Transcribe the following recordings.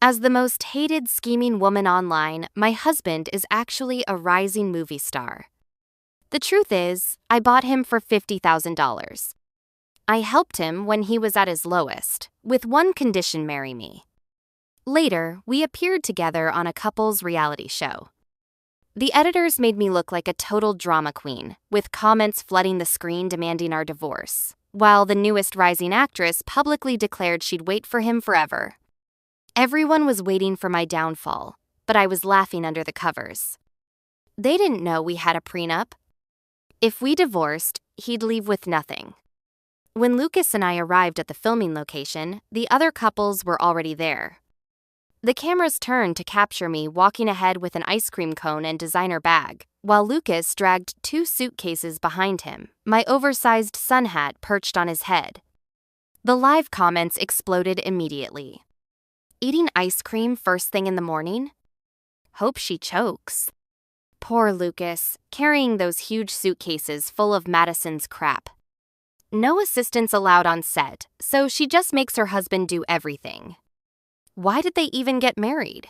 As the most hated scheming woman online, my husband is actually a rising movie star. The truth is, I bought him for $50,000. I helped him when he was at his lowest, with one condition: marry me. Later, we appeared together on a couple's reality show. The editors made me look like a total drama queen, with comments flooding the screen demanding our divorce, while the newest rising actress publicly declared she'd wait for him forever. Everyone was waiting for my downfall, but I was laughing under the covers. They didn't know we had a prenup. If we divorced, he'd leave with nothing. When Lucas and I arrived at the filming location, the other couples were already there. The cameras turned to capture me walking ahead with an ice cream cone and designer bag, while Lucas dragged 2 suitcases behind him, my oversized sun hat perched on his head. The live comments exploded immediately. Eating ice cream first thing in the morning? Hope she chokes. Poor Lucas, carrying those huge suitcases full of Madison's crap. No assistants allowed on set, so she just makes her husband do everything. Why did they even get married?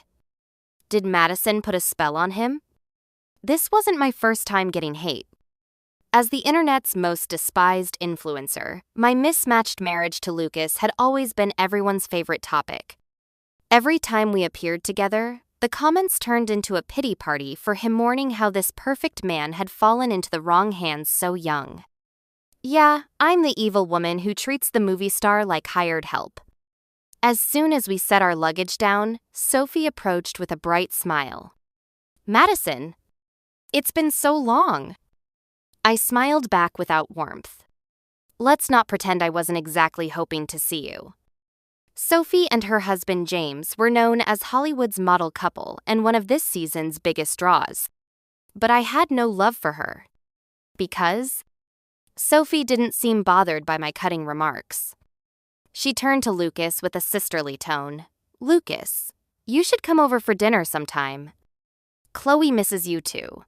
Did Madison put a spell on him? This wasn't my first time getting hate. As the internet's most despised influencer, my mismatched marriage to Lucas had always been everyone's favorite topic. Every time we appeared together, the comments turned into a pity party for him, mourning how this perfect man had fallen into the wrong hands so young. Yeah, I'm the evil woman who treats the movie star like hired help. As soon as we set our luggage down, Sophie approached with a bright smile. "Madison, it's been so long." I smiled back without warmth. Let's not pretend I wasn't exactly hoping to see you. Sophie and her husband James were known as Hollywood's model couple and one of this season's biggest draws. But I had no love for her. Because Sophie didn't seem bothered by my cutting remarks. She turned to Lucas with a sisterly tone. "Lucas, you should come over for dinner sometime. Chloe misses you too."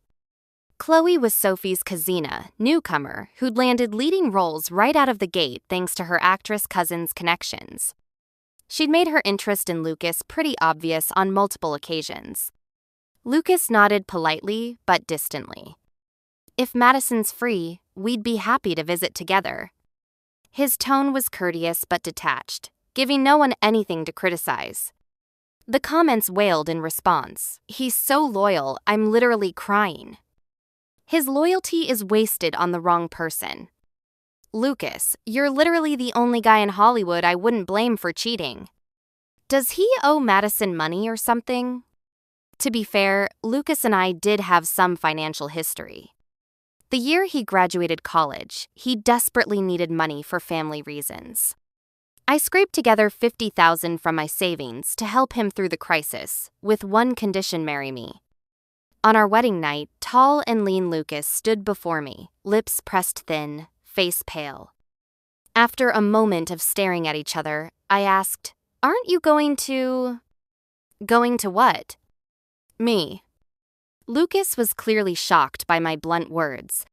Chloe was Sophie's cousina, newcomer, who'd landed leading roles right out of the gate thanks to her actress cousin's connections. She'd made her interest in Lucas pretty obvious on multiple occasions. Lucas nodded politely but distantly. If Madison's free, we'd be happy to visit together. His tone was courteous but detached, giving no one anything to criticize. The comments wailed in response. "He's so loyal, I'm literally crying." His loyalty is wasted on the wrong person. "Lucas, you're literally the only guy in Hollywood I wouldn't blame for cheating." Does he owe Madison money or something? To be fair, Lucas and I did have some financial history. The year he graduated college, he desperately needed money for family reasons. I scraped together $50,000 from my savings to help him through the crisis, with one condition: marry me. On our wedding night, tall and lean Lucas stood before me, lips pressed thin, face pale. After a moment of staring at each other, I asked, "Aren't you going to..." "Going to what?" "Me." Lucas was clearly shocked by my blunt words.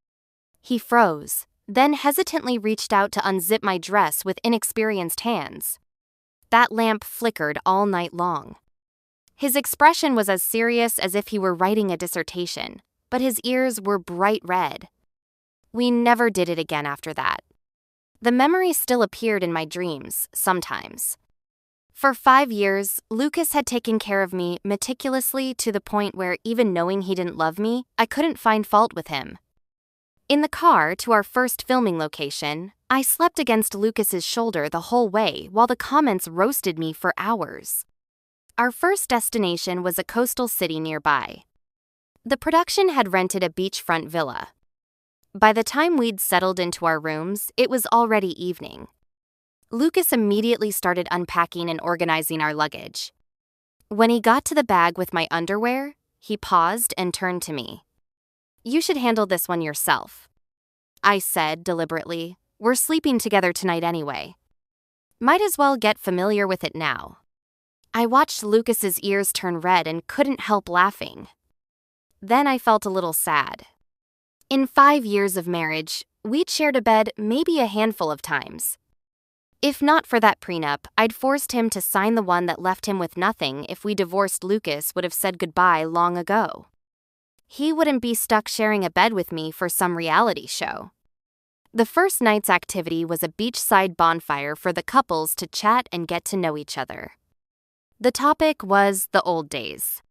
He froze, then hesitantly reached out to unzip my dress with inexperienced hands. That lamp flickered all night long. His expression was as serious as if he were writing a dissertation, but his ears were bright red. We never did it again after that. The memory still appeared in my dreams, sometimes. For 5 years, Lucas had taken care of me meticulously to the point where, even knowing he didn't love me, I couldn't find fault with him. In the car to our first filming location, I slept against Lucas's shoulder the whole way while the comments roasted me for hours. Our first destination was a coastal city nearby. The production had rented a beachfront villa. By the time we'd settled into our rooms, it was already evening. Lucas immediately started unpacking and organizing our luggage. When he got to the bag with my underwear, he paused and turned to me. "You should handle this one yourself," I said deliberately. "We're sleeping together tonight anyway. Might as well get familiar with it now." I watched Lucas's ears turn red and couldn't help laughing. Then I felt a little sad. In 5 years of marriage, we'd shared a bed maybe a handful of times. If not for that prenup, I'd forced him to sign the one that left him with nothing. If we divorced, Lucas would have said goodbye long ago. He wouldn't be stuck sharing a bed with me for some reality show. The first night's activity was a beachside bonfire for the couples to chat and get to know each other. The topic was the old days.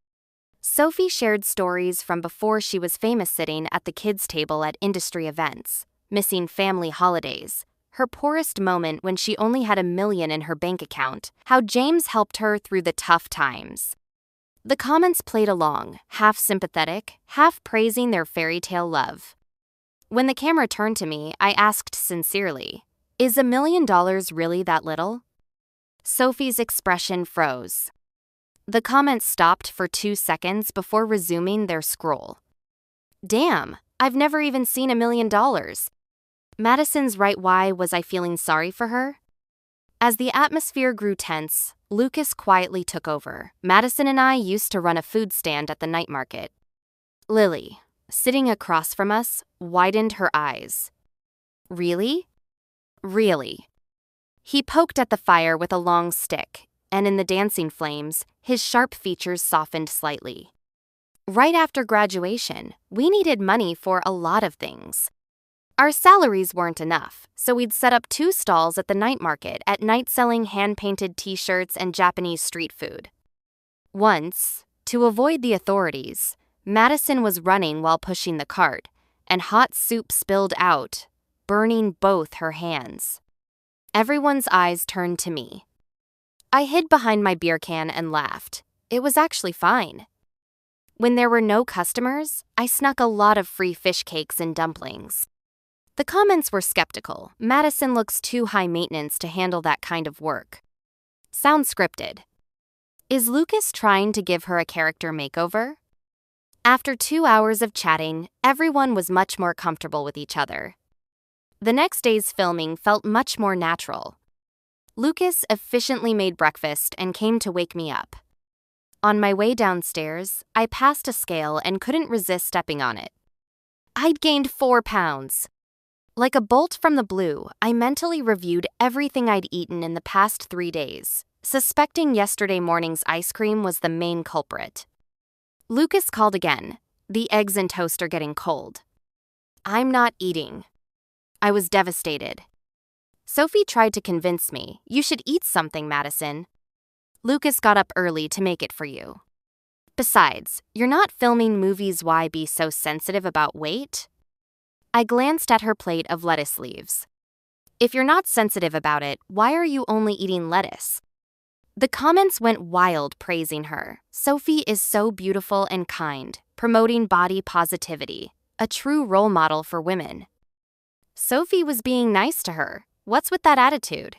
Sophie shared stories from before she was famous, sitting at the kids' table at industry events, missing family holidays, her poorest moment when she only had $1 million in her bank account, how James helped her through the tough times. The comments played along, half sympathetic, half praising their fairy tale love. When the camera turned to me, I asked sincerely, "Is $1 million really that little?" Sophie's expression froze. The comments stopped for 2 seconds before resuming their scroll. Damn, I've never even seen $1 million. Madison's right. Why was I feeling sorry for her? As the atmosphere grew tense, Lucas quietly took over. Madison and I used to run a food stand at the night market. Lily, sitting across from us, widened her eyes. Really? Really. He poked at the fire with a long stick, and in the dancing flames, his sharp features softened slightly. Right after graduation, we needed money for a lot of things. Our salaries weren't enough, so we'd set up 2 stalls at the night market at night, selling hand-painted t-shirts and Japanese street food. Once, to avoid the authorities, Madison was running while pushing the cart, and hot soup spilled out, burning both her hands. Everyone's eyes turned to me. I hid behind my beer can and laughed. It was actually fine. When there were no customers, I snuck a lot of free fish cakes and dumplings. The comments were skeptical. Madison looks too high maintenance to handle that kind of work. Sounds scripted. Is Lucas trying to give her a character makeover? After 2 hours of chatting, everyone was much more comfortable with each other. The next day's filming felt much more natural. Lucas efficiently made breakfast and came to wake me up. On my way downstairs, I passed a scale and couldn't resist stepping on it. I'd gained 4 pounds. Like a bolt from the blue, I mentally reviewed everything I'd eaten in the past 3 days, suspecting yesterday morning's ice cream was the main culprit. Lucas called again. The eggs and toast are getting cold. I'm not eating. I was devastated. Sophie tried to convince me, "You should eat something, Madison." Lucas got up early to make it for you. Besides, you're not filming movies. Why be so sensitive about weight? I glanced at her plate of lettuce leaves. If you're not sensitive about it, why are you only eating lettuce? The comments went wild praising her. Sophie is so beautiful and kind, promoting body positivity, a true role model for women. Sophie was being nice to her. What's with that attitude?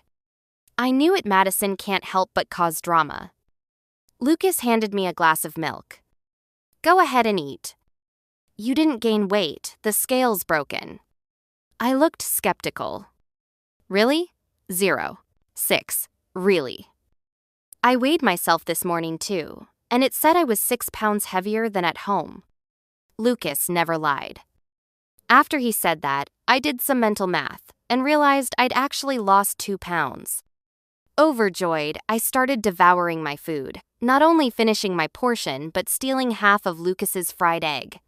I knew it. Madison can't help but cause drama. Lucas handed me a glass of milk. Go ahead and eat. You didn't gain weight, the scale's broken. I looked skeptical. Really? 0. 6. Really? I weighed myself this morning too, and it said I was 6 pounds heavier than at home. Lucas never lied. After he said that, I did some mental math and realized I'd actually lost 2 pounds. Overjoyed, I started devouring my food, not only finishing my portion but stealing half of Lucas's fried egg.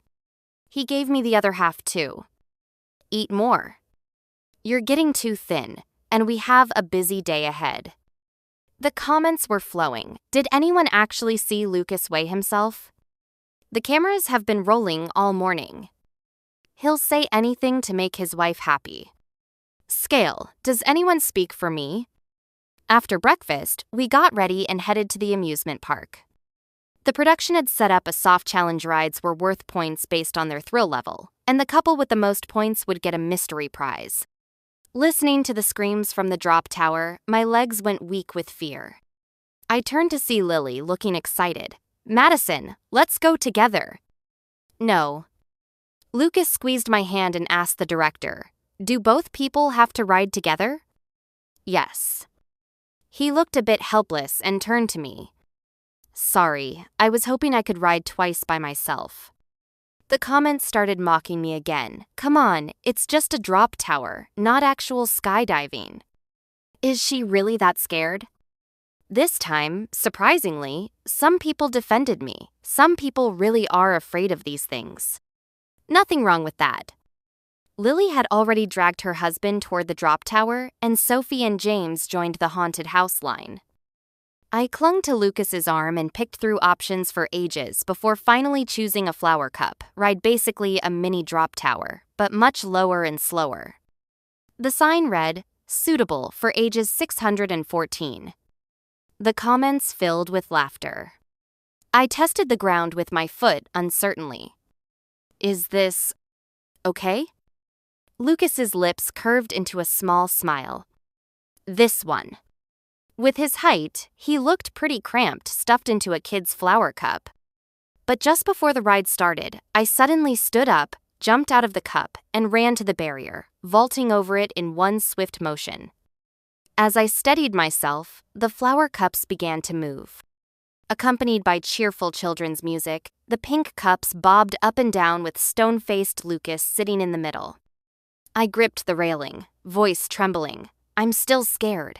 He gave me the other half too. Eat more. You're getting too thin, and we have a busy day ahead. The comments were flowing. Did anyone actually see Lucas weigh himself? The cameras have been rolling all morning. He'll say anything to make his wife happy. Scale, does anyone speak for me? After breakfast, we got ready and headed to the amusement park. The production had set up a soft challenge. Rides were worth points based on their thrill level, and the couple with the most points would get a mystery prize. Listening to the screams from the drop tower, my legs went weak with fear. I turned to see Lily looking excited. Madison, let's go together. No. Lucas squeezed my hand and asked the director, do both people have to ride together? Yes. He looked a bit helpless and turned to me. Sorry, I was hoping I could ride twice by myself. The comments started mocking me again. Come on, it's just a drop tower, not actual skydiving. Is she really that scared? This time, surprisingly, some people defended me. Some people really are afraid of these things. Nothing wrong with that. Lily had already dragged her husband toward the drop tower, and Sophie and James joined the haunted house line. I clung to Lucas's arm and picked through options for ages before finally choosing a flower cup, ride basically a mini drop tower, but much lower and slower. The sign read, "Suitable for ages 614. The comments filled with laughter. I tested the ground with my foot uncertainly. Is this okay? Lucas's lips curved into a small smile. This one. With his height, he looked pretty cramped, stuffed into a kid's flower cup. But just before the ride started, I suddenly stood up, jumped out of the cup, and ran to the barrier, vaulting over it in one swift motion. As I steadied myself, the flower cups began to move. Accompanied by cheerful children's music, the pink cups bobbed up and down with stone-faced Lucas sitting in the middle. I gripped the railing, voice trembling. I'm still scared.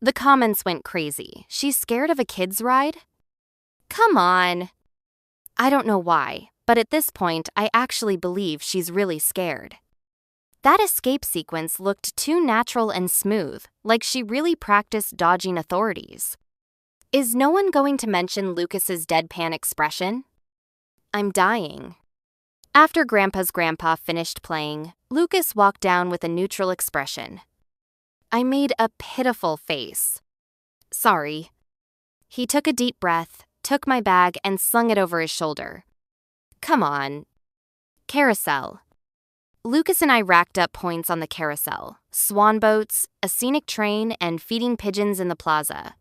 The comments went crazy. She's scared of a kid's ride? Come on. I don't know why, but at this point, I actually believe she's really scared. That escape sequence looked too natural and smooth, like she really practiced dodging authorities. Is no one going to mention Lucas's deadpan expression? I'm dying. After Grandpa's grandpa finished playing, Lucas walked down with a neutral expression. I made a pitiful face. Sorry. He took a deep breath, took my bag, and slung it over his shoulder. Come on. Carousel. Lucas and I racked up points on the carousel, swan boats, a scenic train, and feeding pigeons in the plaza.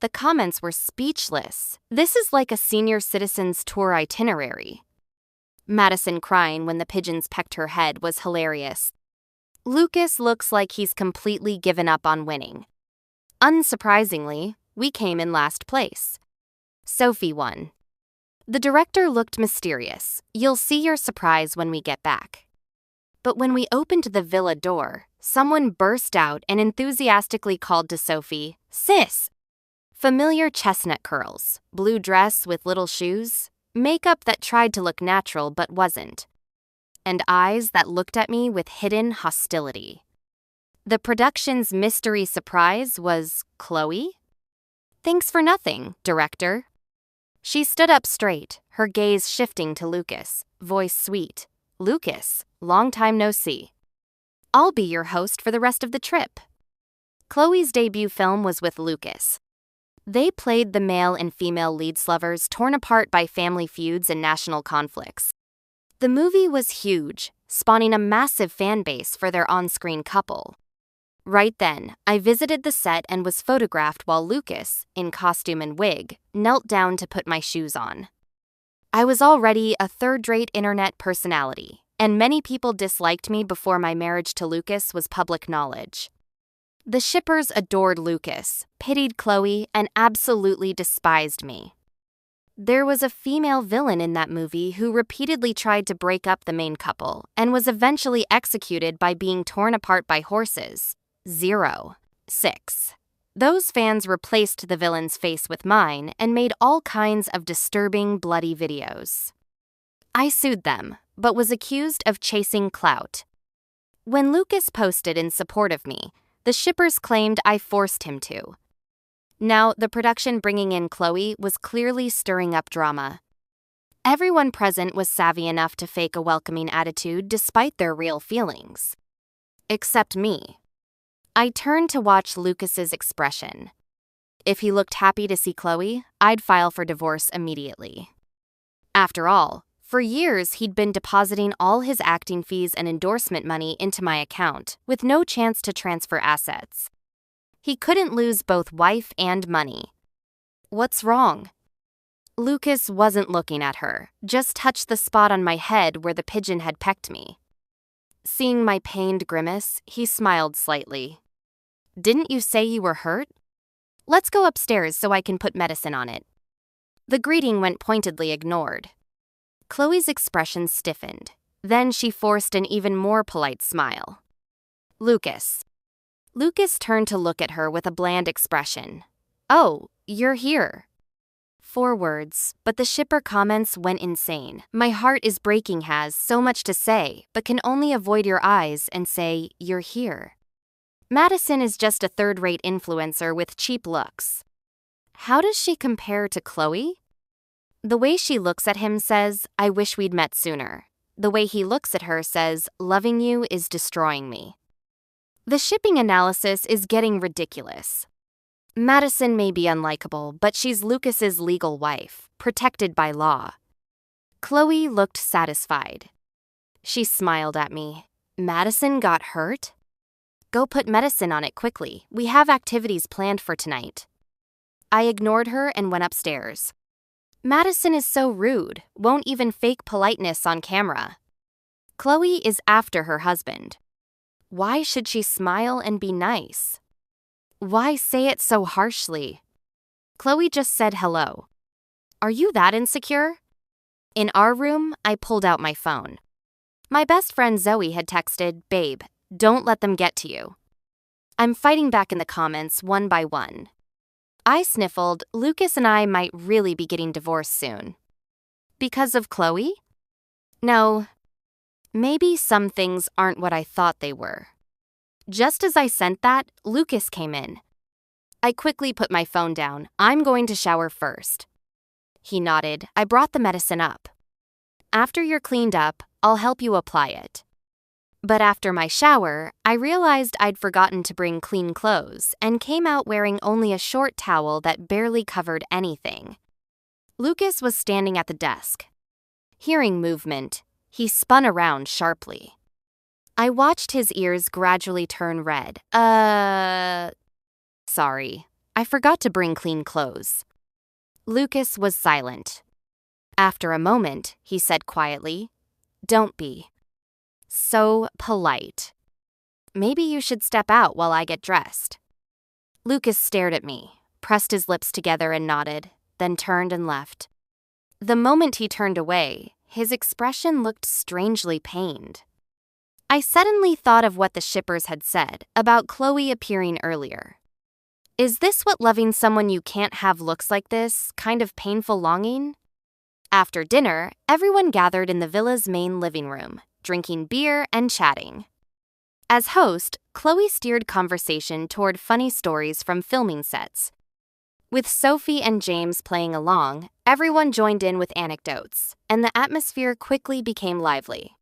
The comments were speechless. This is like a senior citizen's tour itinerary. Madison crying when the pigeons pecked her head was hilarious. Lucas looks like he's completely given up on winning. Unsurprisingly, we came in last place. Sophie won. The director looked mysterious. You'll see your surprise when we get back. But when we opened the villa door, someone burst out and enthusiastically called to Sophie, "Sis!" Familiar chestnut curls, blue dress with little shoes, makeup that tried to look natural but wasn't, and eyes that looked at me with hidden hostility. The production's mystery surprise was Chloe? Thanks for nothing, director. She stood up straight, her gaze shifting to Lucas, voice sweet. Lucas, long time no see. I'll be your host for the rest of the trip. Chloe's debut film was with Lucas. They played the male and female lead lovers torn apart by family feuds and national conflicts. The movie was huge, spawning a massive fan base for their on-screen couple. Right then, I visited the set and was photographed while Lucas, in costume and wig, knelt down to put my shoes on. I was already a third-rate internet personality, and many people disliked me before my marriage to Lucas was public knowledge. The shippers adored Lucas, pitied Chloe, and absolutely despised me. There was a female villain in that movie who repeatedly tried to break up the main couple and was eventually executed by being torn apart by horses. 6. Those fans replaced the villain's face with mine and made all kinds of disturbing, bloody videos. I sued them, but was accused of chasing clout. When Lucas posted in support of me, the shippers claimed I forced him to. Now, the production bringing in Chloe was clearly stirring up drama. Everyone present was savvy enough to fake a welcoming attitude despite their real feelings. Except me. I turned to watch Lucas's expression. If he looked happy to see Chloe, I'd file for divorce immediately. After all, for years he'd been depositing all his acting fees and endorsement money into my account, with no chance to transfer assets. He couldn't lose both wife and money. What's wrong? Lucas wasn't looking at her, just touched the spot on my head where the pigeon had pecked me. Seeing my pained grimace, he smiled slightly. Didn't you say you were hurt? Let's go upstairs so I can put medicine on it. The greeting went pointedly ignored. Chloe's expression stiffened. Then she forced an even more polite smile. Lucas. Lucas turned to look at her with a bland expression. "Oh, you're here." 4 words, but the shipper comments went insane. "My heart is breaking has so much to say, but can only avoid your eyes and say, you're here. Madison is just a third-rate influencer with cheap looks." How does she compare to Chloe? The way she looks at him says, "I wish we'd met sooner." The way he looks at her says, "Loving you is destroying me." The shipping analysis is getting ridiculous. Madison may be unlikable, but she's Lucas's legal wife, protected by law. Chloe looked satisfied. She smiled at me. "Madison got hurt? Go put medicine on it quickly. We have activities planned for tonight." I ignored her and went upstairs. Madison is so rude, won't even fake politeness on camera. Chloe is after her husband. Why should she smile and be nice? Why say it so harshly? Chloe just said hello. Are you that insecure? In our room, I pulled out my phone. My best friend Zoe had texted, "Babe, don't let them get to you." I'm fighting back in the comments one by one. I sniffled, Lucas and I might really be getting divorced soon. Because of Chloe? No. Maybe some things aren't what I thought they were. Just as I sent that, Lucas came in. I quickly put my phone down. "I'm going to shower first." He nodded. "I brought the medicine up. After you're cleaned up, I'll help you apply it." But after my shower, I realized I'd forgotten to bring clean clothes and came out wearing only a short towel that barely covered anything. Lucas was standing at the desk. Hearing movement, he spun around sharply. I watched his ears gradually turn red. Sorry, I forgot to bring clean clothes." Lucas was silent. After a moment, he said quietly, "Don't be so polite. Maybe you should step out while I get dressed." Lucas stared at me, pressed his lips together and nodded, then turned and left. The moment he turned away, his expression looked strangely pained. I suddenly thought of what the shippers had said about Chloe appearing earlier. Is this what loving someone you can't have looks like this, kind of painful longing? After dinner, everyone gathered in the villa's main living room, drinking beer and chatting. As host, Chloe steered conversation toward funny stories from filming sets. With Sophie and James playing along, everyone joined in with anecdotes, and the atmosphere quickly became lively.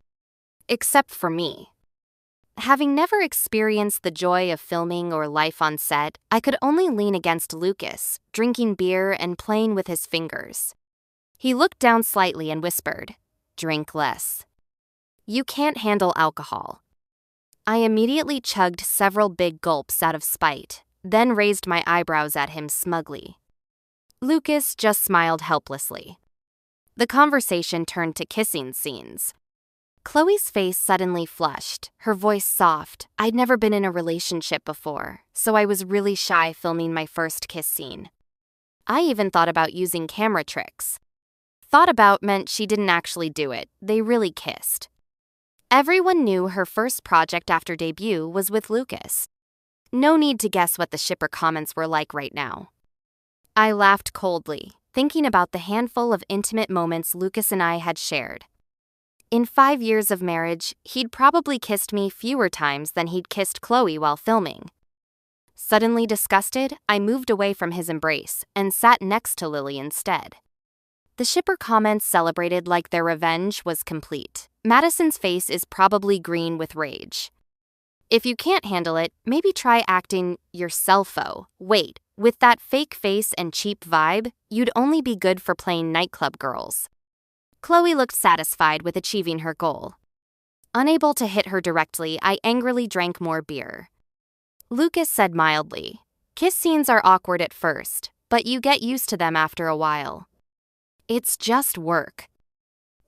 Except for me. Having never experienced the joy of filming or life on set, I could only lean against Lucas, drinking beer and playing with his fingers. He looked down slightly and whispered, "Drink less. You can't handle alcohol." I immediately chugged several big gulps out of spite, then raised my eyebrows at him smugly. Lucas just smiled helplessly. The conversation turned to kissing scenes. Chloe's face suddenly flushed, her voice soft. I'd never been in a relationship before, so I was really shy filming my first kiss scene. I even thought about using camera tricks. Thought about meant she didn't actually do it, they really kissed. Everyone knew her first project after debut was with Lucas. No need to guess what the shipper comments were like right now. I laughed coldly, thinking about the handful of intimate moments Lucas and I had shared. In 5 years of marriage, he'd probably kissed me fewer times than he'd kissed Chloe while filming. Suddenly disgusted, I moved away from his embrace and sat next to Lily instead. The shipper comments celebrated like their revenge was complete. Madison's face is probably green with rage. If you can't handle it, maybe try acting yourselfo. Wait, with that fake face and cheap vibe, you'd only be good for playing nightclub girls. Chloe looked satisfied with achieving her goal. Unable to hit her directly, I angrily drank more beer. Lucas said mildly, "Kiss scenes are awkward at first, but you get used to them after a while. It's just work."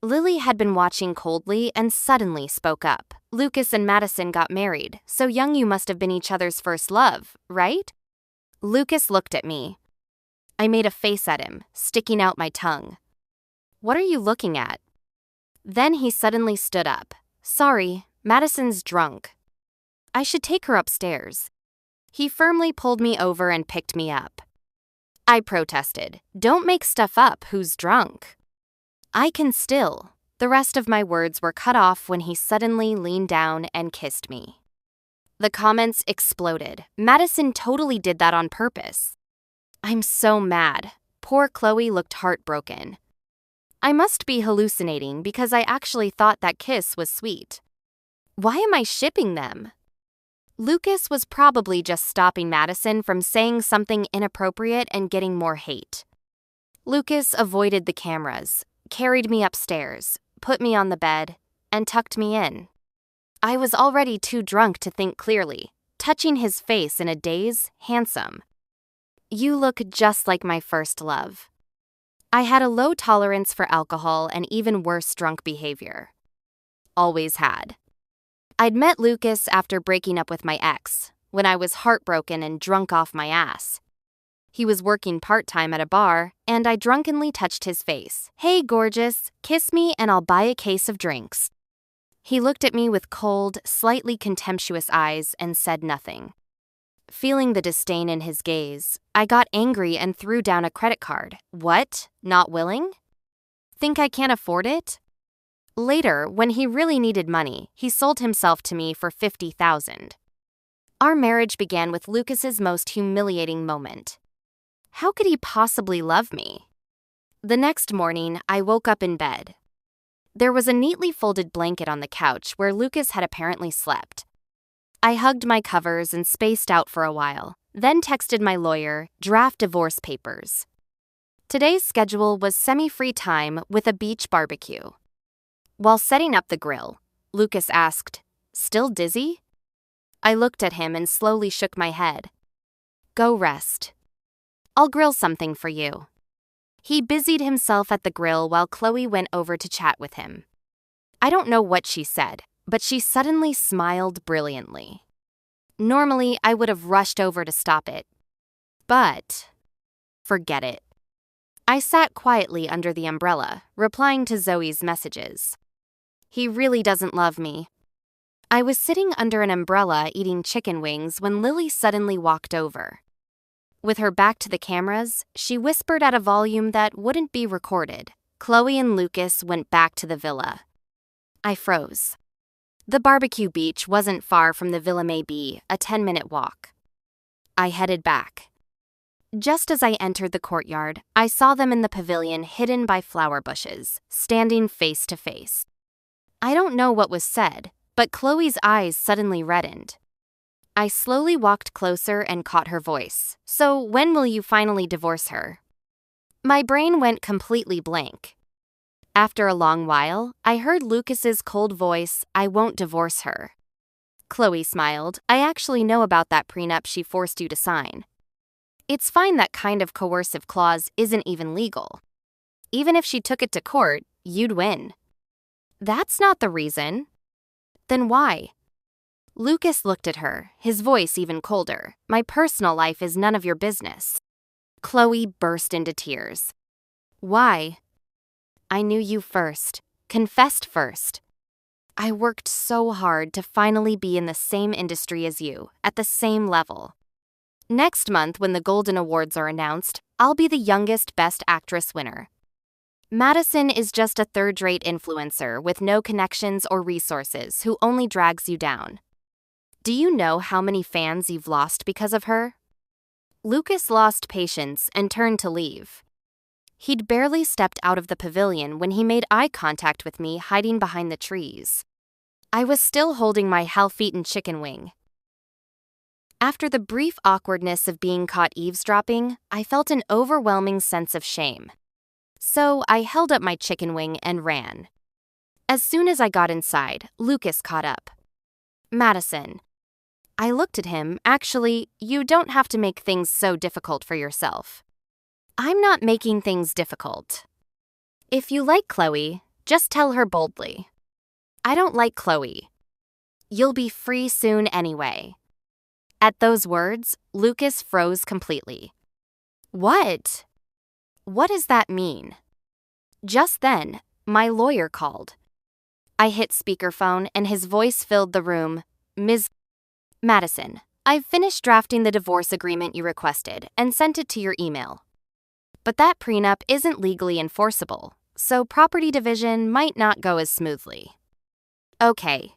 Lily had been watching coldly and suddenly spoke up. "Lucas and Madison got married, so young you must have been each other's first love, right?" Lucas looked at me. I made a face at him, sticking out my tongue. "What are you looking at?" Then he suddenly stood up. "Sorry, Madison's drunk. I should take her upstairs." He firmly pulled me over and picked me up. I protested, "Don't make stuff up, who's drunk?" "I can still." The rest of my words were cut off when he suddenly leaned down and kissed me. The comments exploded. "Madison totally did that on purpose." I'm so mad. Poor Chloe looked heartbroken. I must be hallucinating because I actually thought that kiss was sweet. Why am I shipping them? Lucas was probably just stopping Madison from saying something inappropriate and getting more hate. Lucas avoided the cameras, carried me upstairs, put me on the bed, and tucked me in. I was already too drunk to think clearly, touching his face in a daze, handsome. "You look just like my first love." I had a low tolerance for alcohol and even worse drunk behavior. Always had. I'd met Lucas after breaking up with my ex, when I was heartbroken and drunk off my ass. He was working part-time at a bar, and I drunkenly touched his face. "Hey, gorgeous, kiss me and I'll buy a case of drinks." He looked at me with cold, slightly contemptuous eyes and said nothing. Feeling the disdain in his gaze, I got angry and threw down a credit card. "What? Not willing? Think I can't afford it?" Later, when he really needed money, he sold himself to me for $50,000. Our marriage began with Lucas's most humiliating moment. How could he possibly love me? The next morning, I woke up in bed. There was a neatly folded blanket on the couch where Lucas had apparently slept. I hugged my covers and spaced out for a while, then texted my lawyer, draft divorce papers. Today's schedule was semi-free time with a beach barbecue. While setting up the grill, Lucas asked, "Still dizzy?" I looked at him and slowly shook my head. "Go rest. I'll grill something for you." He busied himself at the grill while Chloe went over to chat with him. I don't know what she said, but she suddenly smiled brilliantly. Normally, I would have rushed over to stop it. But forget it. I sat quietly under the umbrella, replying to Zoe's messages. He really doesn't love me. I was sitting under an umbrella eating chicken wings when Lily suddenly walked over. With her back to the cameras, she whispered at a volume that wouldn't be recorded. Chloe and Lucas went back to the villa. I froze. The barbecue beach wasn't far from the Villa May be, a 10-minute walk. I headed back. Just as I entered the courtyard, I saw them in the pavilion hidden by flower bushes, standing face to face. I don't know what was said, but Chloe's eyes suddenly reddened. I slowly walked closer and caught her voice. "So when will you finally divorce her?" My brain went completely blank. After a long while, I heard Lucas's cold voice, "I won't divorce her." Chloe smiled. "I actually know about that prenup she forced you to sign. It's fine, that kind of coercive clause isn't even legal. Even if she took it to court, you'd win." "That's not the reason." "Then why?" Lucas looked at her, his voice even colder. "My personal life is none of your business." Chloe burst into tears. "Why?" "I knew you first, confessed first. I worked so hard to finally be in the same industry as you, at the same level. Next month, when the Golden Awards are announced, I'll be the youngest Best Actress winner. Madison is just a third-rate influencer with no connections or resources who only drags you down. Do you know how many fans you've lost because of her?" Lucas lost patience and turned to leave. He'd barely stepped out of the pavilion when he made eye contact with me hiding behind the trees. I was still holding my half-eaten chicken wing. After the brief awkwardness of being caught eavesdropping, I felt an overwhelming sense of shame. So I held up my chicken wing and ran. As soon as I got inside, Lucas caught up. "Madison." I looked at him. "Actually, you don't have to make things so difficult for yourself." "I'm not making things difficult. If you like Chloe, just tell her boldly." "I don't like Chloe." "You'll be free soon anyway." At those words, Lucas froze completely. "What? What does that mean?" Just then, my lawyer called. I hit speakerphone and his voice filled the room. "Ms. Madison, I've finished drafting the divorce agreement you requested and sent it to your email. But that prenup isn't legally enforceable, so property division might not go as smoothly. Okay.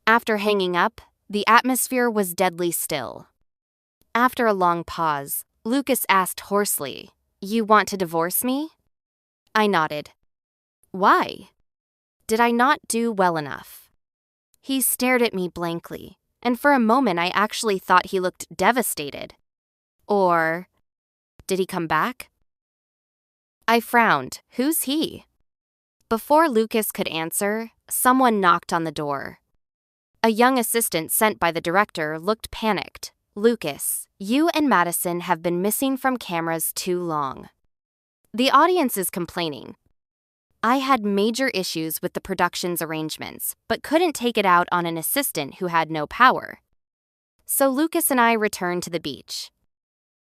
After hanging up, the atmosphere was deadly still. After a long pause, Lucas asked hoarsely, "You want to divorce me?" I nodded. Why? Did I not do well enough? He stared at me blankly, and for a moment I actually thought he looked devastated. Or did he come back? I frowned. Who's he? Before Lucas could answer, someone knocked on the door. A young assistant sent by the director looked panicked. "Lucas, you and Madison have been missing from cameras too long. The audience is complaining." I had major issues with the production's arrangements, but couldn't take it out on an assistant who had no power. So Lucas and I returned to the beach.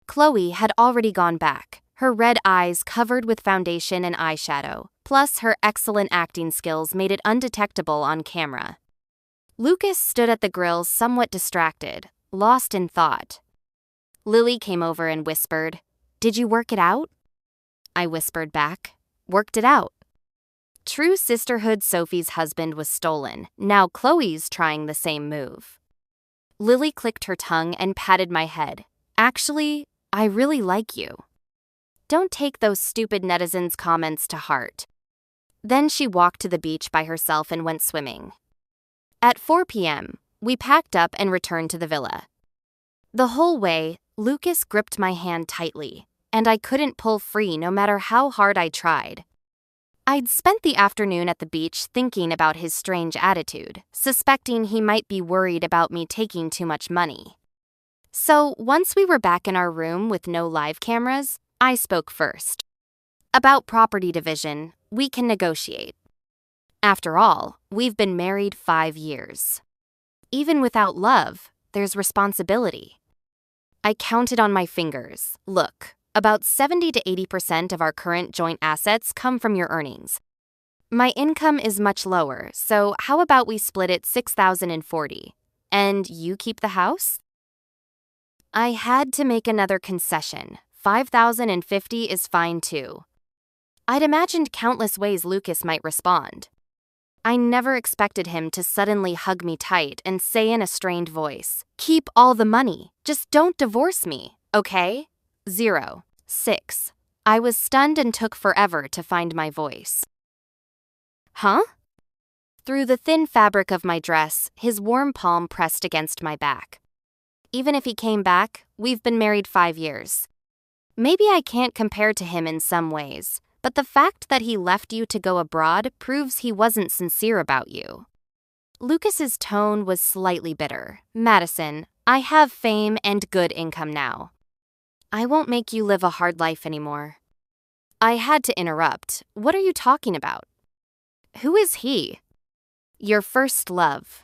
Chloe had already gone back, her red eyes covered with foundation and eyeshadow, plus her excellent acting skills made it undetectable on camera. Lucas stood at the grill somewhat distracted, lost in thought. Lily came over and whispered, "Did you work it out?" I whispered back, "Worked it out." True sisterhood Sophie's husband was stolen. Now Chloe's trying the same move. Lily clicked her tongue and patted my head. "Actually, I really like you. Don't take those stupid netizens' comments to heart." Then she walked to the beach by herself and went swimming. At 4 p.m., we packed up and returned to the villa. The whole way, Lucas gripped my hand tightly, and I couldn't pull free no matter how hard I tried. I'd spent the afternoon at the beach thinking about his strange attitude, suspecting he might be worried about me taking too much money. So once we were back in our room with no live cameras, I spoke first. About property division, we can negotiate. After all, we've been married 5 years. Even without love, there's responsibility. I counted on my fingers. Look, about 70 to 80% of our current joint assets come from your earnings. My income is much lower, so how about we split it 6,040, and you keep the house? I had to make another concession. 5,050 is fine too. I'd imagined countless ways Lucas might respond. I never expected him to suddenly hug me tight and say in a strained voice, "Keep all the money. Just don't divorce me, okay?" 0. 6. I was stunned and took forever to find my voice. Huh? Through the thin fabric of my dress, his warm palm pressed against my back. Even if he came back, we've been married 5 years. Maybe I can't compare to him in some ways, but the fact that he left you to go abroad proves he wasn't sincere about you. Lucas's tone was slightly bitter. "Madison, I have fame and good income now. I won't make you live a hard life anymore." I had to interrupt. "What are you talking about?" "Who is he?" "Your first love."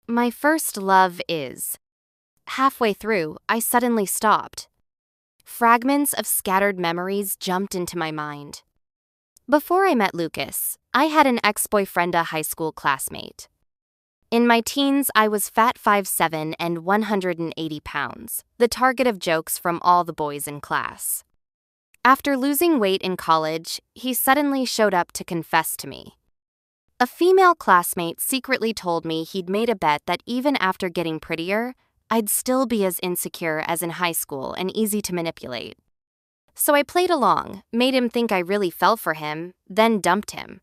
"My first love is..." Halfway through, I suddenly stopped. Fragments of scattered memories jumped into my mind. Before I met Lucas, I had an ex-boyfriend, a high school classmate. In my teens, I was fat 5'7" and 180 pounds, the target of jokes from all the boys in class. After losing weight in college, he suddenly showed up to confess to me. A female classmate secretly told me he'd made a bet that even after getting prettier, I'd still be as insecure as in high school and easy to manipulate. So I played along, made him think I really fell for him, then dumped him.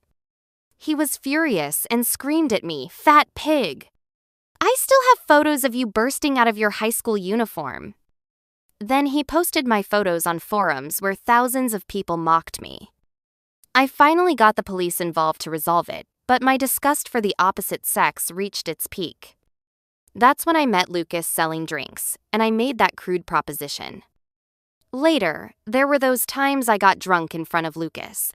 He was furious and screamed at me, "Fat pig! I still have photos of you bursting out of your high school uniform." Then he posted my photos on forums where thousands of people mocked me. I finally got the police involved to resolve it, but my disgust for the opposite sex reached its peak. That's when I met Lucas selling drinks, and I made that crude proposition. Later, there were those times I got drunk in front of Lucas.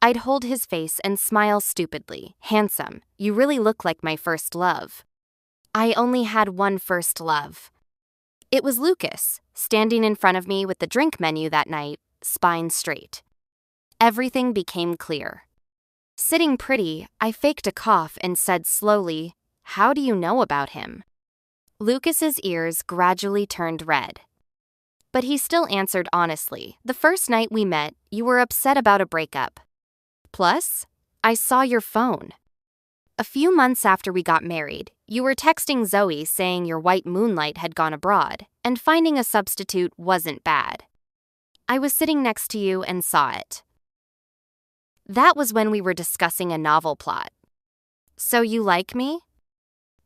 I'd hold his face and smile stupidly. "Handsome, you really look like my first love." I only had one first love. It was Lucas, standing in front of me with the drink menu that night, spine straight. Everything became clear. Sitting pretty, I faked a cough and said slowly, "How do you know about him?" Lucas's ears gradually turned red. But he still answered honestly. The first night we met, you were upset about a breakup. Plus, I saw your phone. A few months after we got married, you were texting Zoe saying your white moonlight had gone abroad, and finding a substitute wasn't bad. I was sitting next to you and saw it. That was when we were discussing a novel plot. So you like me?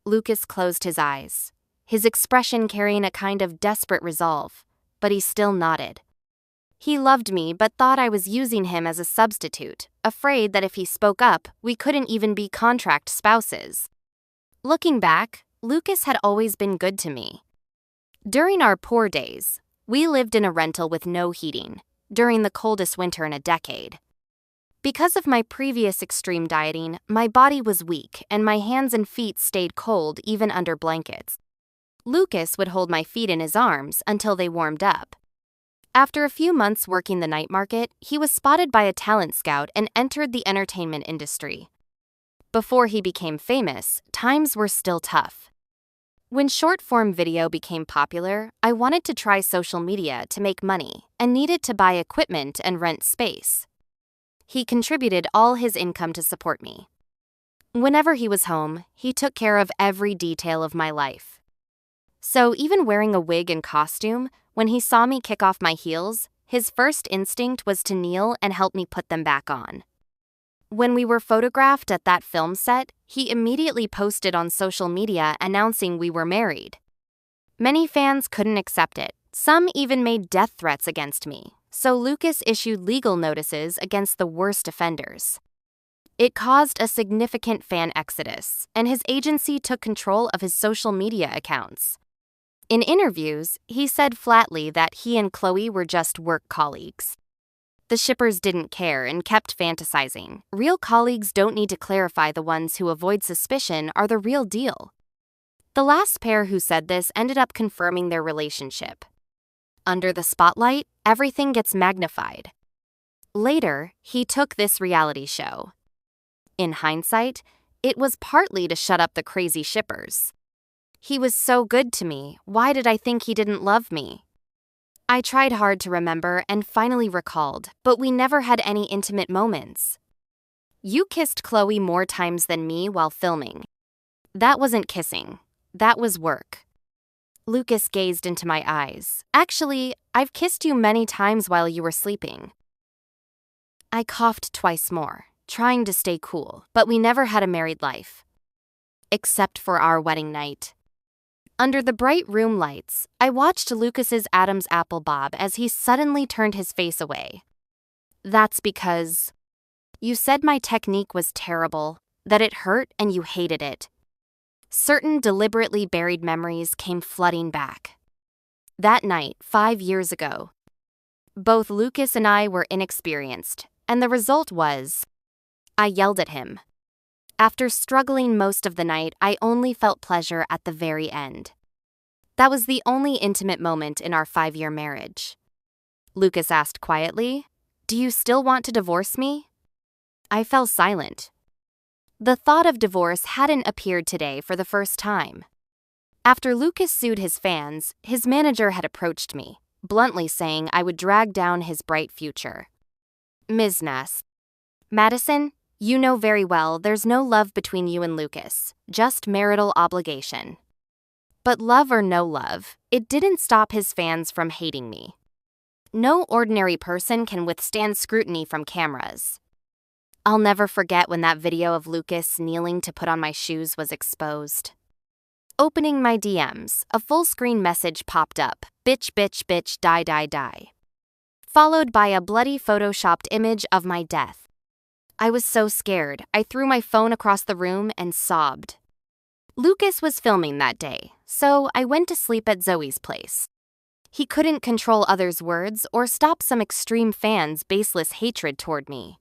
Lucas closed his eyes, his expression carrying a kind of desperate resolve, but he still nodded. He loved me but thought I was using him as a substitute, afraid that if he spoke up, we couldn't even be contract spouses. Looking back, Lucas had always been good to me. During our poor days, we lived in a rental with no heating, during the coldest winter in a decade. Because of my previous extreme dieting, my body was weak and my hands and feet stayed cold even under blankets. Lucas would hold my feet in his arms until they warmed up. After a few months working the night market, he was spotted by a talent scout and entered the entertainment industry. Before he became famous, times were still tough. When short-form video became popular, I wanted to try social media to make money and needed to buy equipment and rent space. He contributed all his income to support me. Whenever he was home, he took care of every detail of my life. So even wearing a wig and costume, when he saw me kick off my heels, his first instinct was to kneel and help me put them back on. When we were photographed at that film set, he immediately posted on social media announcing we were married. Many fans couldn't accept it. Some even made death threats against me, so Lucas issued legal notices against the worst offenders. It caused a significant fan exodus, and his agency took control of his social media accounts. In interviews, he said flatly that he and Chloe were just work colleagues. The shippers didn't care and kept fantasizing. Real colleagues don't need to clarify. The ones who avoid suspicion are the real deal. The last pair who said this ended up confirming their relationship. Under the spotlight, everything gets magnified. Later, he took this reality show. In hindsight, it was partly to shut up the crazy shippers. He was so good to me, why did I think he didn't love me? I tried hard to remember and finally recalled, but we never had any intimate moments. You kissed Chloe more times than me while filming. That wasn't kissing, that was work. Lucas gazed into my eyes. Actually, I've kissed you many times while you were sleeping. I coughed twice more, trying to stay cool, but we never had a married life. Except for our wedding night. Under the bright room lights, I watched Lucas's Adam's apple bob as he suddenly turned his face away. That's because you said my technique was terrible, that it hurt and you hated it. Certain deliberately buried memories came flooding back. That night, 5 years ago, both Lucas and I were inexperienced, and the result was, I yelled at him. After struggling most of the night, I only felt pleasure at the very end. That was the only intimate moment in our 5-year marriage. Lucas asked quietly, "Do you still want to divorce me?" I fell silent. The thought of divorce hadn't appeared today for the first time. After Lucas sued his fans, his manager had approached me, bluntly saying I would drag down his bright future. Ms. Ness. Madison, you know very well there's no love between you and Lucas, just marital obligation. But love or no love, it didn't stop his fans from hating me. No ordinary person can withstand scrutiny from cameras. I'll never forget when that video of Lucas kneeling to put on my shoes was exposed. Opening my DMs, a full-screen message popped up, "Bitch, bitch, bitch, die, die, die." Followed by a bloody photoshopped image of my death. I was so scared, I threw my phone across the room and sobbed. Lucas was filming that day, so I went to sleep at Zoe's place. He couldn't control others' words or stop some extreme fans' baseless hatred toward me.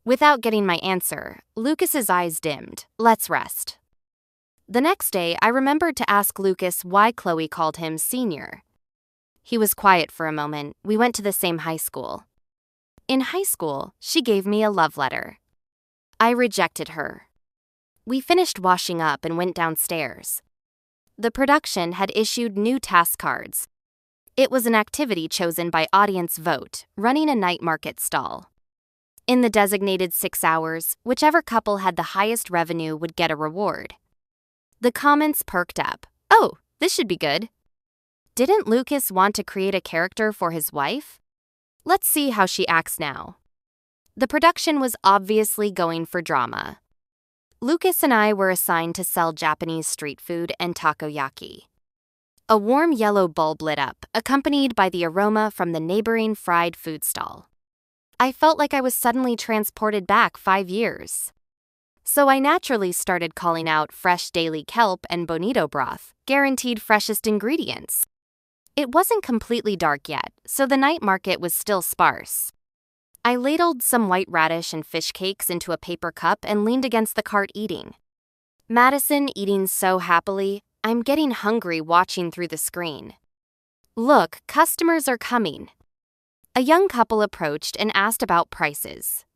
Without getting my answer, Lucas's eyes dimmed. Let's rest. The next day, I remembered to ask Lucas why Chloe called him senior. He was quiet for a moment. We went to the same high school. In high school, she gave me a love letter. I rejected her. We finished washing up and went downstairs. the production had issued new task cards. It was an activity chosen by audience vote, running a night market stall. In the designated 6 hours, whichever couple had the highest revenue would get a reward. The comments perked up. "Oh, this should be good. Didn't Lucas want to create a character for his wife? Let's see how she acts now." The production was obviously going for drama. Lucas and I were assigned to sell Japanese street food and takoyaki. A warm yellow bulb lit up, accompanied by the aroma from the neighboring fried food stall. I felt like I was suddenly transported back 5 years. So I naturally started calling out fresh daily kelp and bonito broth, guaranteed freshest ingredients. It wasn't completely dark yet, so the night market was still sparse. I ladled some white radish and fish cakes into a paper cup and leaned against the cart eating. Madison eating so happily, I'm getting hungry watching through the screen. "Look, customers are coming." A young couple approached and asked about prices.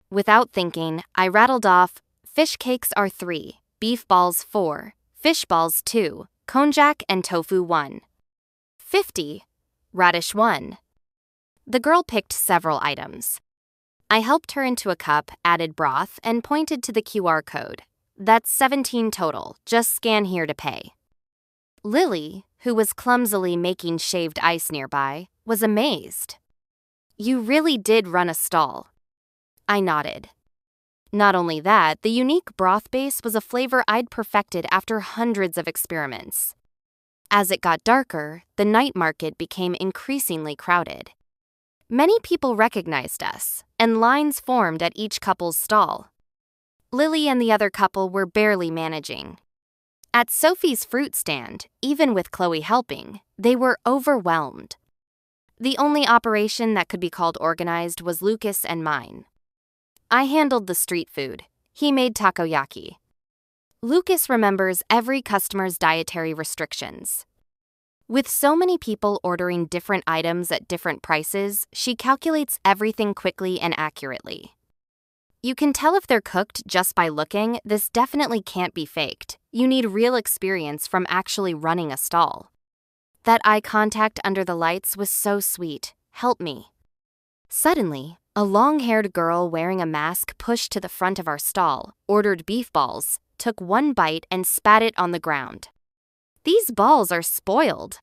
Without thinking, I rattled off, "Fish cakes are 3, beef balls 4, fish balls 2, konjac and tofu 1. 50, radish 1. The girl picked several items. I helped her into a cup, added broth, and pointed to the QR code. "That's 17 total, just scan here to pay." Lily, who was clumsily making shaved ice nearby, was amazed. "You really did run a stall." I nodded. Not only that, the unique broth base was a flavor I'd perfected after hundreds of experiments. As it got darker, the night market became increasingly crowded. Many people recognized us, and lines formed at each couple's stall. Lily and the other couple were barely managing. At Sophie's fruit stand, even with Chloe helping, they were overwhelmed. The only operation that could be called organized was Lucas and mine. I handled the street food. He made takoyaki. Lucas remembers every customer's dietary restrictions. With so many people ordering different items at different prices, she calculates everything quickly and accurately. You can tell if they're cooked just by looking. This definitely can't be faked. You need real experience from actually running a stall. That eye contact under the lights was so sweet. Help me. Suddenly, a long-haired girl wearing a mask pushed to the front of our stall, ordered beef balls, took one bite and spat it on the ground. "These balls are spoiled.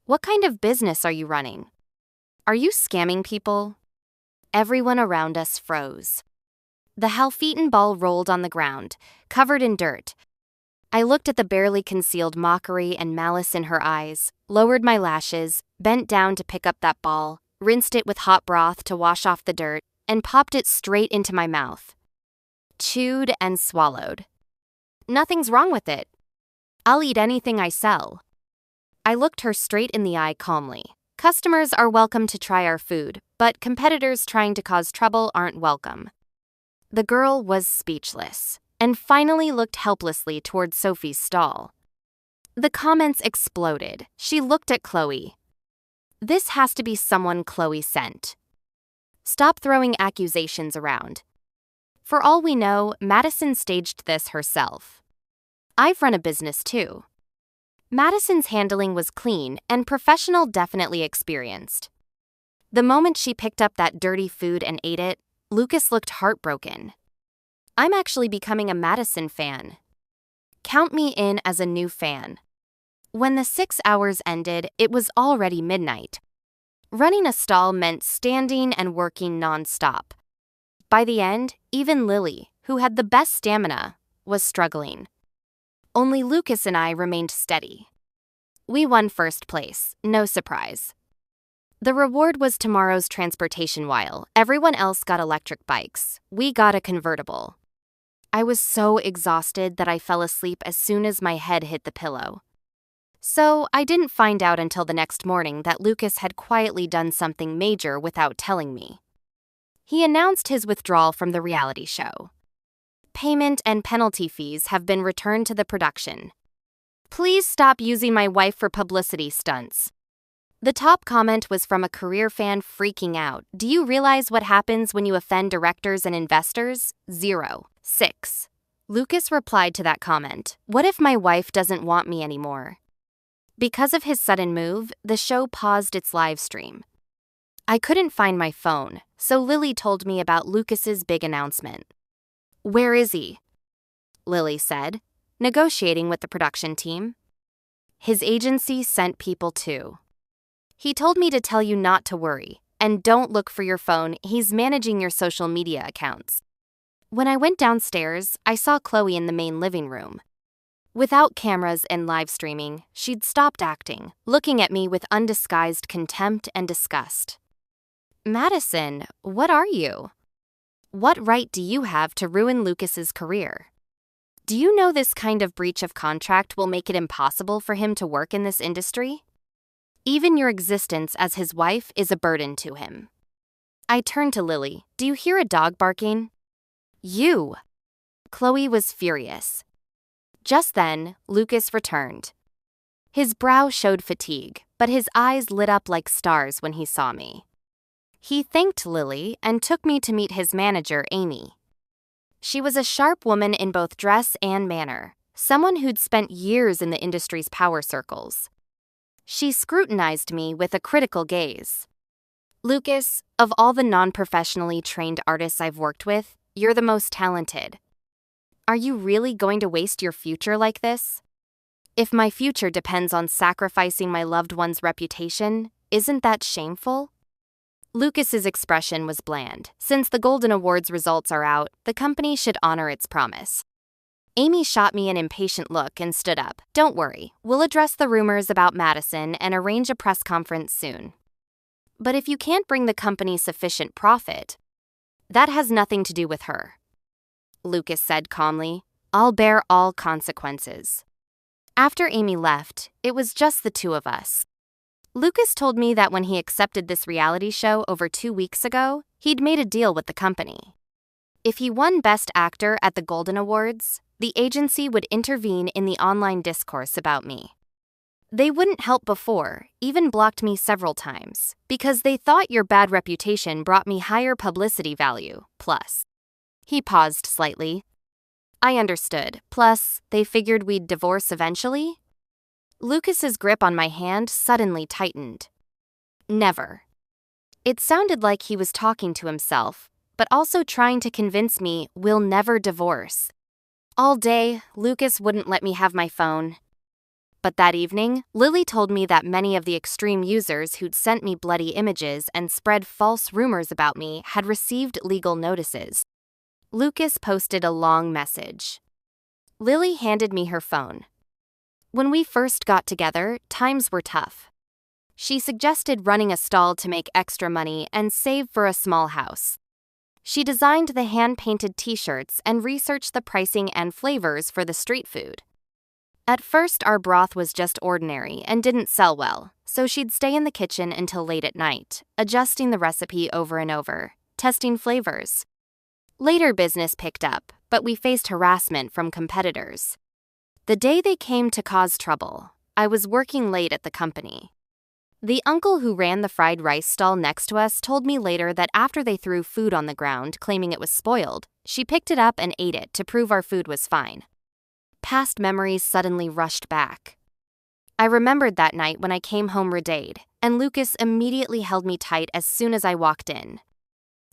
What kind of business are you running? Are you scamming people?" Everyone around us froze. The half-eaten ball rolled on the ground, covered in dirt. I looked at the barely concealed mockery and malice in her eyes, lowered my lashes, bent down to pick up that ball, rinsed it with hot broth to wash off the dirt, and popped it straight into my mouth. Chewed and swallowed. "Nothing's wrong with it. I'll eat anything I sell." I looked her straight in the eye calmly. "Customers are welcome to try our food, but competitors trying to cause trouble aren't welcome." The girl was speechless, and finally looked helplessly toward Sophie's stall. The comments exploded. She looked at Chloe. "This has to be someone Chloe sent. Stop throwing accusations around." For all we know, Madison staged this herself. I've run a business too. Madison's handling was clean and professional, definitely experienced. The moment she picked up that dirty food and ate it, Lucas looked heartbroken. I'm actually becoming a Madison fan. Count me in as a new fan. When the 6 hours ended, it was already midnight. Running a stall meant standing and working nonstop. By the end, even Lily, who had the best stamina, was struggling. Only Lucas and I remained steady. We won first place, no surprise. The reward was tomorrow's transportation while everyone else got electric bikes. We got a convertible. I was so exhausted that I fell asleep as soon as my head hit the pillow. So I didn't find out until the next morning that Lucas had quietly done something major without telling me. He announced his withdrawal from the reality show. Payment and penalty fees have been returned to the production. Please stop using my wife for publicity stunts. The top comment was from a career fan freaking out. Do you realize what happens when you offend directors and investors? 0. 6. Lucas replied to that comment, "What if my wife doesn't want me anymore?" Because of his sudden move, the show paused its live stream. I couldn't find my phone, so Lily told me about Lucas's big announcement. "Where is he?" Lily said, negotiating with the production team. "His agency sent people too. He told me to tell you not to worry, and don't look for your phone, he's managing your social media accounts." When I went downstairs, I saw Chloe in the main living room. Without cameras and live streaming, she'd stopped acting, looking at me with undisguised contempt and disgust. "Madison, what are you? What right do you have to ruin Lucas's career? Do you know this kind of breach of contract will make it impossible for him to work in this industry? Even your existence as his wife is a burden to him." I turned to Lily. "Do you hear a dog barking?" "You!" Chloe was furious. Just then, Lucas returned. His brow showed fatigue, but his eyes lit up like stars when he saw me. He thanked Lily and took me to meet his manager, Amy. She was a sharp woman in both dress and manner, someone who'd spent years in the industry's power circles. She scrutinized me with a critical gaze. "Lucas, of all the non-professionally trained artists I've worked with, you're the most talented. Are you really going to waste your future like this? If my future depends on sacrificing my loved one's reputation, isn't that shameful?" Lucas's expression was bland. Since the Golden Awards results are out, the company should honor its promise. Amy shot me an impatient look and stood up. "Don't worry, we'll address the rumors about Madison and arrange a press conference soon. But if you can't bring the company sufficient profit, that has nothing to do with her," Lucas said calmly. "I'll bear all consequences." After Amy left, it was just the two of us. Lucas told me that when he accepted this reality show over 2 weeks ago, he'd made a deal with the company. If he won Best Actor at the Golden Awards, the agency would intervene in the online discourse about me. They wouldn't help before, even blocked me several times, because they thought your bad reputation brought me higher publicity value, plus. He paused slightly. I understood. Plus, they figured we'd divorce eventually? Lucas's grip on my hand suddenly tightened. Never. It sounded like he was talking to himself, but also trying to convince me we'll never divorce. All day, Lucas wouldn't let me have my phone. But that evening, Lily told me that many of the extreme users who'd sent me bloody images and spread false rumors about me had received legal notices. Lucas posted a long message. Lily handed me her phone. When we first got together, times were tough. She suggested running a stall to make extra money and save for a small house. She designed the hand-painted t-shirts and researched the pricing and flavors for the street food. At first, our broth was just ordinary and didn't sell well, so she'd stay in the kitchen until late at night, adjusting the recipe over and over, testing flavors. Later, business picked up, but we faced harassment from competitors. The day they came to cause trouble, I was working late at the company. The uncle who ran the fried rice stall next to us told me later that after they threw food on the ground, claiming it was spoiled, she picked it up and ate it to prove our food was fine. Past memories suddenly rushed back. I remembered that night when I came home red-eyed, and Lucas immediately held me tight as soon as I walked in.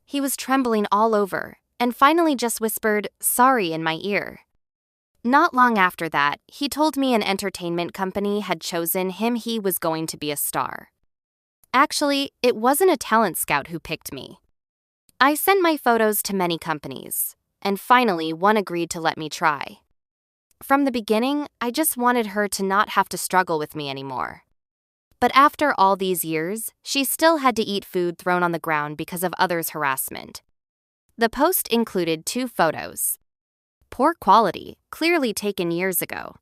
He was trembling all over, and finally just whispered, "Sorry," in my ear. Not long after that, he told me an entertainment company had chosen him. He was going to be a star. Actually, it wasn't a talent scout who picked me. I sent my photos to many companies, and finally one agreed to let me try. From the beginning, I just wanted her to not have to struggle with me anymore. But after all these years, she still had to eat food thrown on the ground because of others' harassment. The post included 2 photos. Poor quality, clearly taken years ago.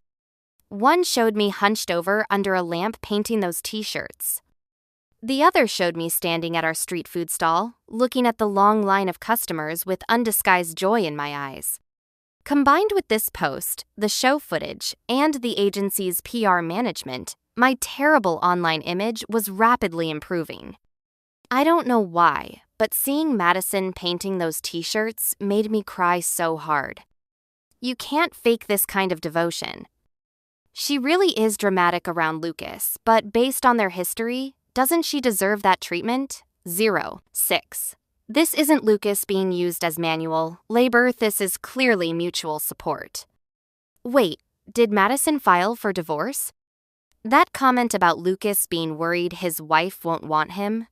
One showed me hunched over under a lamp painting those t-shirts. The other showed me standing at our street food stall, looking at the long line of customers with undisguised joy in my eyes. Combined with this post, the show footage, and the agency's PR management, my terrible online image was rapidly improving. I don't know why, but seeing Madison painting those t-shirts made me cry so hard. You can't fake this kind of devotion. She really is dramatic around Lucas, but based on their history, doesn't she deserve that treatment? 0. 6. This isn't Lucas being used as manual labor, this is clearly mutual support. Wait, did Madison file for divorce? That comment about Lucas being worried his wife won't want him?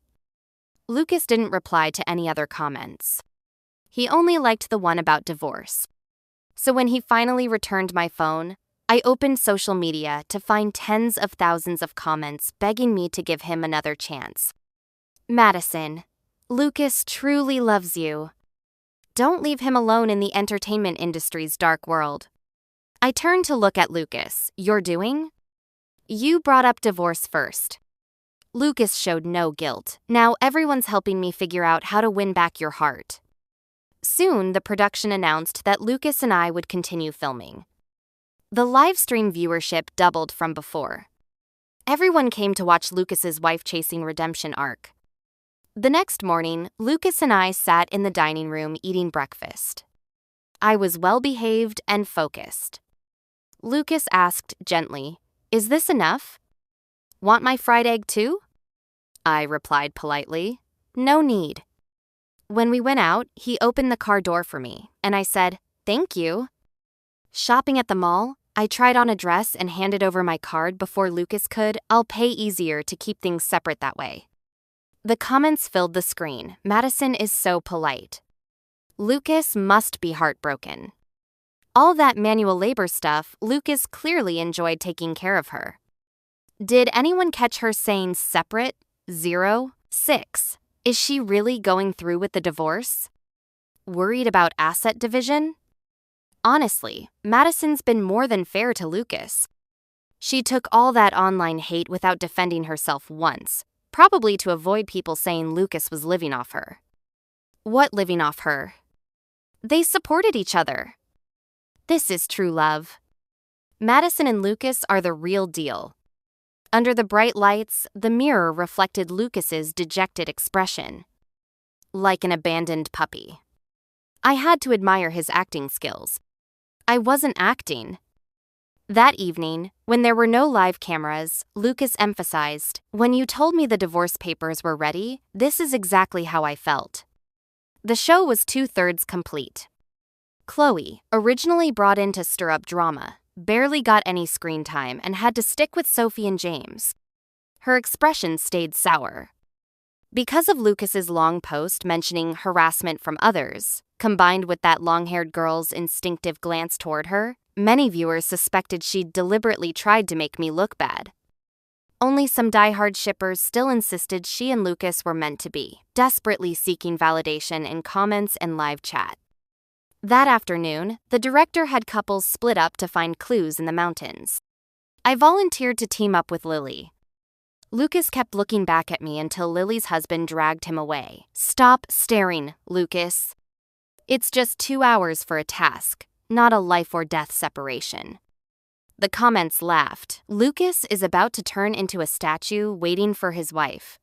Lucas didn't reply to any other comments. He only liked the one about divorce. So when he finally returned my phone, I opened social media to find tens of thousands of comments begging me to give him another chance. Madison, Lucas truly loves you. Don't leave him alone in the entertainment industry's dark world. I turned to look at Lucas. You're doing? You brought up divorce first. Lucas showed no guilt. Now everyone's helping me figure out how to win back your heart. Soon, the production announced that Lucas and I would continue filming. The live stream viewership doubled from before. Everyone came to watch Lucas's wife-chasing redemption arc. The next morning, Lucas and I sat in the dining room eating breakfast. I was well-behaved and focused. Lucas asked gently, "Is this enough? Want my fried egg too?" I replied politely, "No need." When we went out, he opened the car door for me, and I said, "Thank you." Shopping at the mall, I tried on a dress and handed over my card before Lucas could. I'll pay easier to keep things separate that way. The comments filled the screen. Madison is so polite. Lucas must be heartbroken. All that manual labor stuff, Lucas clearly enjoyed taking care of her. Did anyone catch her saying separate? 0. 6. Is she really going through with the divorce? Worried about asset division? Honestly, Madison's been more than fair to Lucas. She took all that online hate without defending herself once, probably to avoid people saying Lucas was living off her. What living off her? They supported each other. This is true love. Madison and Lucas are the real deal. Under the bright lights, the mirror reflected Lucas's dejected expression. Like an abandoned puppy. I had to admire his acting skills. I wasn't acting. That evening, when there were no live cameras, Lucas emphasized, "When you told me the divorce papers were ready, this is exactly how I felt." The show was 2/3 complete. Chloe, originally brought in to stir up drama, barely got any screen time and had to stick with Sophie and James. Her expression stayed sour. Because of Lucas's long post mentioning harassment from others, combined with that long-haired girl's instinctive glance toward her, many viewers suspected she'd deliberately tried to make me look bad. Only some diehard shippers still insisted she and Lucas were meant to be, desperately seeking validation in comments and live chat. That afternoon, the director had couples split up to find clues in the mountains. I volunteered to team up with Lily. Lucas kept looking back at me until Lily's husband dragged him away. "Stop staring, Lucas. It's just 2 hours for a task, not a life or death separation." The comments laughed. Lucas is about to turn into a statue waiting for his wife.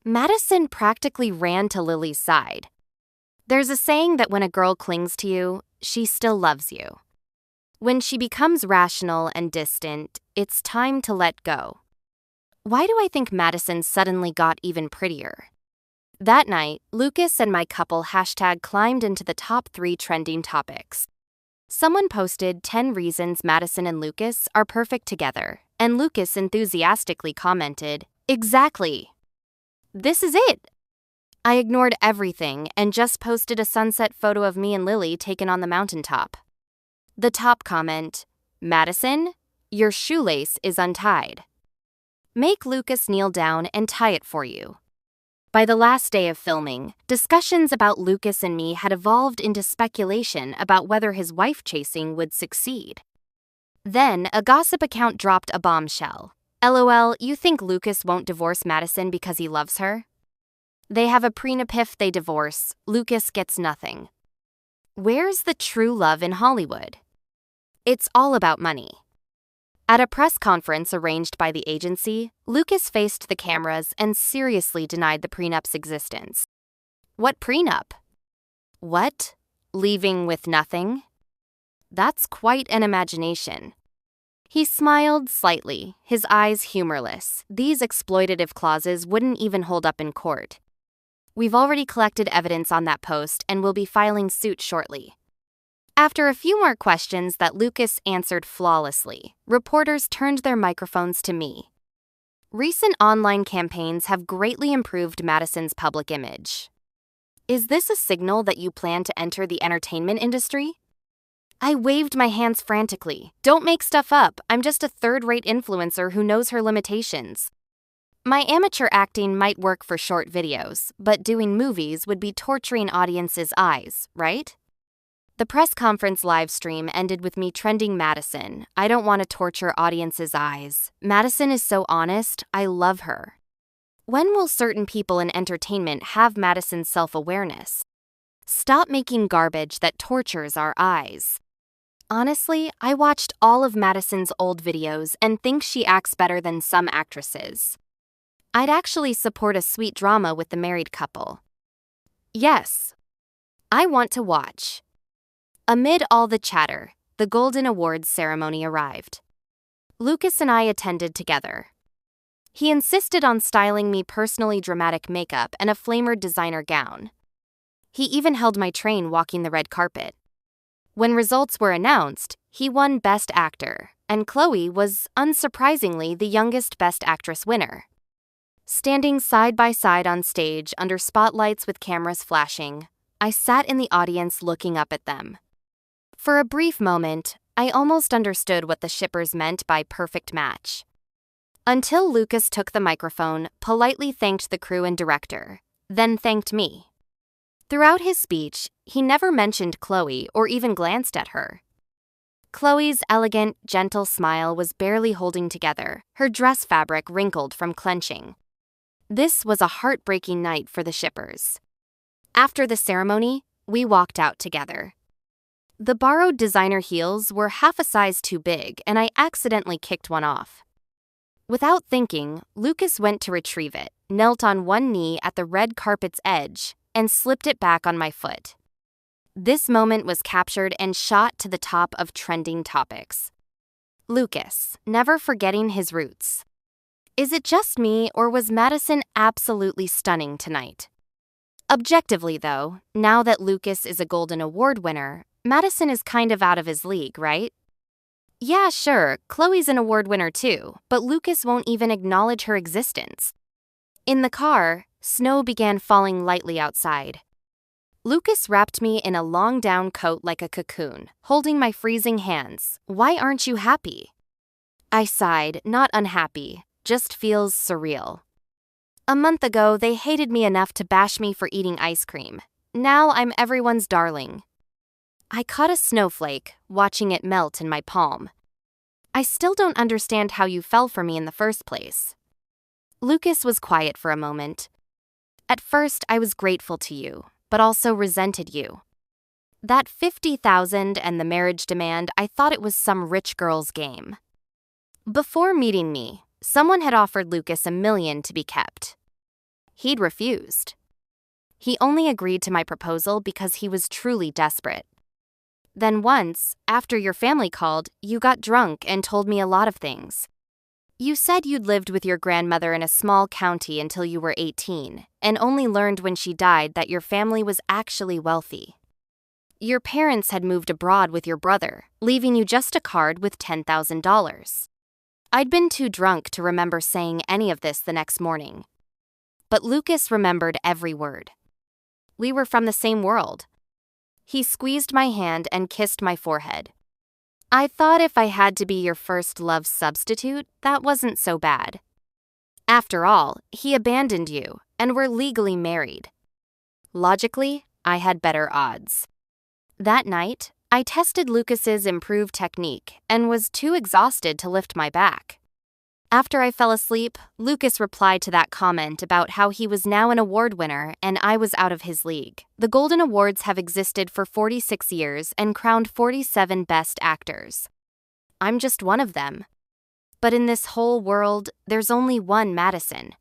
Madison practically ran to Lily's side. There's a saying that when a girl clings to you, she still loves you. When she becomes rational and distant, it's time to let go. Why do I think Madison suddenly got even prettier? That night, Lucas and my couple #climbed into the top 3 trending topics. Someone posted 10 reasons Madison and Lucas are perfect together, and Lucas enthusiastically commented, "Exactly. This is it." I ignored everything and just posted a sunset photo of me and Lily taken on the mountaintop. The top comment, "Madison, your shoelace is untied. Make Lucas kneel down and tie it for you." By the last day of filming, discussions about Lucas and me had evolved into speculation about whether his wife-chasing would succeed. Then, a gossip account dropped a bombshell. "LOL, you think Lucas won't divorce Madison because he loves her? They have a prenup if they divorce. Lucas gets nothing." Where's the true love in Hollywood? It's all about money. At a press conference arranged by the agency, Lucas faced the cameras and seriously denied the prenup's existence. What prenup? What? Leaving with nothing? That's quite an imagination." He smiled slightly, his eyes humorless. These exploitative clauses wouldn't even hold up in court. "We've already collected evidence on that post and will be filing suit shortly." After a few more questions that Lucas answered flawlessly, reporters turned their microphones to me. "Recent online campaigns have greatly improved Madison's public image. Is this a signal that you plan to enter the entertainment industry?" I waved my hands frantically. "Don't make stuff up. I'm just a third-rate influencer who knows her limitations. My amateur acting might work for short videos, but doing movies would be torturing audiences' eyes, right?" The press conference live stream ended with me trending Madison. "I don't want to torture audiences' eyes. Madison is so honest. I love her." When will certain people in entertainment have Madison's self-awareness? Stop making garbage that tortures our eyes. Honestly, I watched all of Madison's old videos and think she acts better than some actresses. I'd actually support a sweet drama with the married couple. Yes, I want to watch. Amid all the chatter, the Golden Awards ceremony arrived. Lucas and I attended together. He insisted on styling me personally dramatic makeup and a flamered designer gown. He even held my train walking the red carpet. When results were announced, he won Best Actor, and Chloe was, unsurprisingly, the youngest Best Actress winner. Standing side by side on stage under spotlights with cameras flashing, I sat in the audience looking up at them. For a brief moment, I almost understood what the shippers meant by perfect match. Until Lucas took the microphone, politely thanked the crew and director, then thanked me. Throughout his speech, he never mentioned Chloe or even glanced at her. Chloe's elegant, gentle smile was barely holding together, her dress fabric wrinkled from clenching. This was a heartbreaking night for the shippers. After the ceremony, we walked out together. The borrowed designer heels were half a size too big, and I accidentally kicked one off. Without thinking, Lucas went to retrieve it, knelt on one knee at the red carpet's edge, and slipped it back on my foot. This moment was captured and shot to the top of trending topics. Lucas, never forgetting his roots. Is it just me, or was Madison absolutely stunning tonight? Objectively, though, now that Lucas is a Golden Award winner, Madison is kind of out of his league, right? Yeah, sure, Chloe's an award winner too, but Lucas won't even acknowledge her existence. In the car, snow began falling lightly outside. Lucas wrapped me in a long down coat like a cocoon, holding my freezing hands. "Why aren't you happy?" I sighed, not unhappy, just feels surreal. A month ago, they hated me enough to bash me for eating ice cream. Now I'm everyone's darling. I caught a snowflake, watching it melt in my palm. "I still don't understand how you fell for me in the first place." Lucas was quiet for a moment. "At first, I was grateful to you, but also resented you. That $50,000 and the marriage demand, I thought it was some rich girl's game." Before meeting me, someone had offered Lucas $1 million to be kept. He'd refused. He only agreed to my proposal because he was truly desperate. Then once, after your family called, you got drunk and told me a lot of things. You said you'd lived with your grandmother in a small county until you were 18, and only learned when she died that your family was actually wealthy. Your parents had moved abroad with your brother, leaving you just a card with $10,000. I'd been too drunk to remember saying any of this the next morning. But Lucas remembered every word. We were from the same world. He squeezed my hand and kissed my forehead. "I thought if I had to be your first love substitute, that wasn't so bad. After all, he abandoned you, and we're legally married. Logically, I had better odds." That night, I tested Lucas's improved technique and was too exhausted to lift my back. After I fell asleep, Lucas replied to that comment about how he was now an award winner and I was out of his league. The Golden Awards have existed for 46 years and crowned 47 Best Actors. I'm just one of them. But in this whole world, there's only one Madison.